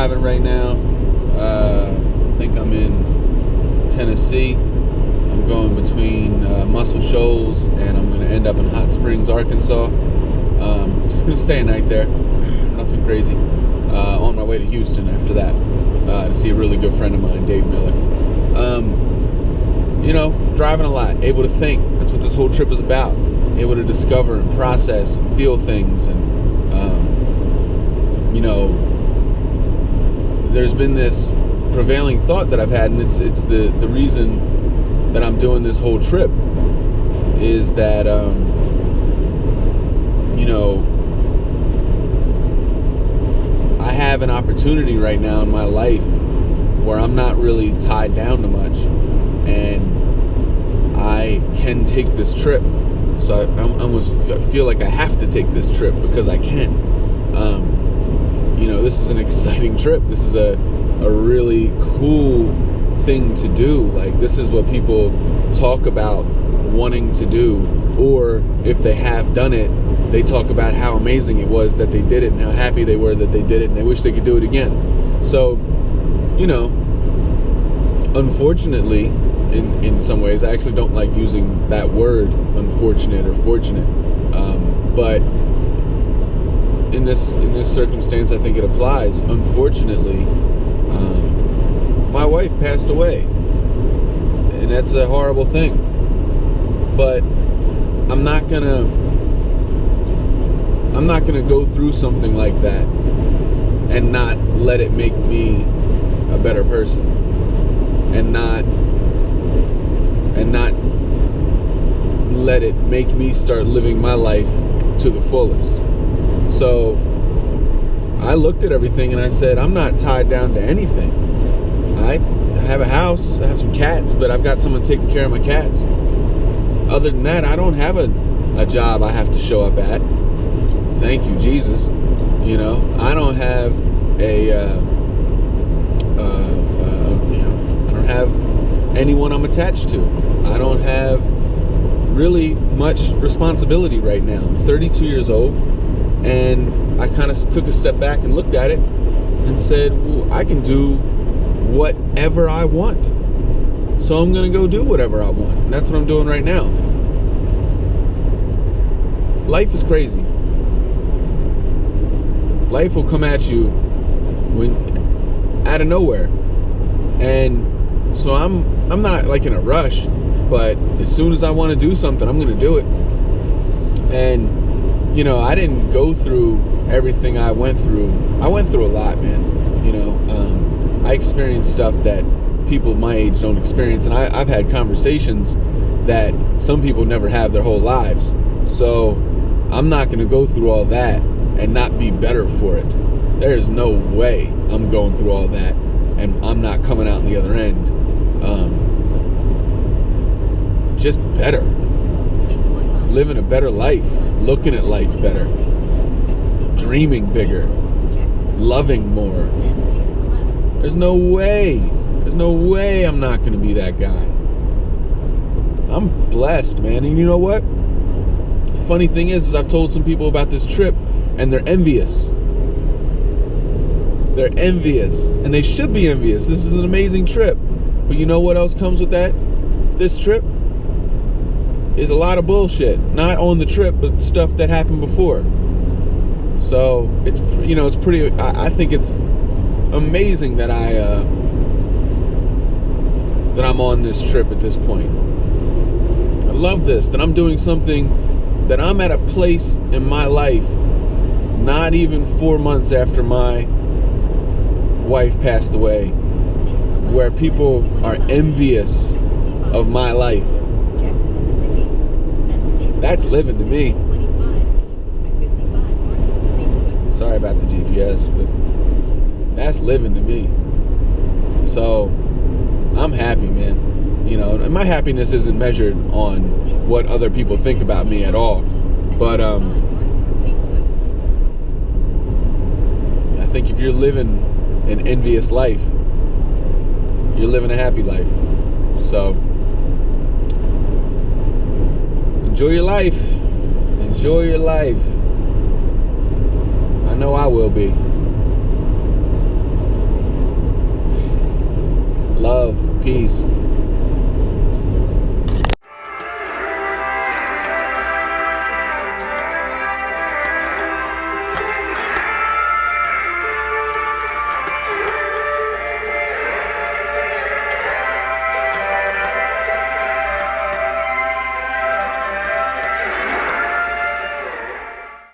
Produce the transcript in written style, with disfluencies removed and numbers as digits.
driving right now. I think I'm in Tennessee. I'm going between Muscle Shoals, and I'm going to end up in Hot Springs, Arkansas. Just going to stay a night there. Nothing crazy. On my way to Houston after that to see a really good friend of mine, Dave Miller. Driving a lot, able to think. That's what this whole trip is about. Able to discover and process and feel things. And, there's been this prevailing thought that I've had, and it's the reason that I'm doing this whole trip is that, I have an opportunity right now in my life where I'm not really tied down to much, and I can take this trip. So I almost feel like I have to take this trip because I can. This is an exciting trip. This is a really cool thing to do. Like, this is what people talk about wanting to do, or if they have done it, they talk about how amazing it was that they did it and how happy they were that they did it, and they wish they could do it again. So, unfortunately, in some ways, I actually don't like using that word, unfortunate or fortunate, but in this circumstance, I think it applies. Unfortunately, my wife passed away, and that's a horrible thing. But I'm not gonna go through something like that and not let it make me a better person, and not let it make me start living my life to the fullest. So I looked at everything and I said, I'm not tied down to anything. I have a house, I have some cats, but I've got someone taking care of my cats. Other than that, I don't have a job I have to show up at. Thank you, Jesus. I don't have I don't have anyone I'm attached to. I don't have really much responsibility right now. I'm 32 years old, and I kind of took a step back and looked at it and said, well, I can do whatever I want. So I'm going to go do whatever I want. And that's what I'm doing right now. Life is crazy. Life will come at you out of nowhere. And so I'm not like in a rush, but as soon as I want to do something, I'm going to do it. And I didn't go through everything I went through. I went through a lot, man. I experienced stuff that people my age don't experience, and I've had conversations that some people never have their whole lives. So I'm not going to go through all that and not be better for it. There is no way I'm going through all that and I'm not coming out on the other end just better, living a better life, looking at life better, dreaming bigger, loving more. There's no way I'm not going to be that guy. I'm blessed, man. And you know what? The funny thing is I've told some people about this trip, and they're envious. They're envious, and they should be envious. This is an amazing trip. But you know what else comes with that? This trip is a lot of bullshit. Not on the trip, but stuff that happened before. So it's pretty. I think it's amazing that that I'm on this trip at this point. I love this, that I'm doing something, that I'm at a place in my life not even 4 months after my wife passed away where people are envious of my life. That's living to me. Sorry about the GPS, but that's living to me. So I'm happy, man. And my happiness isn't measured on what other people think about me at all. But I think if you're living an envious life, you're living a happy life. So enjoy your life. Enjoy your life. I know I will be. Peace.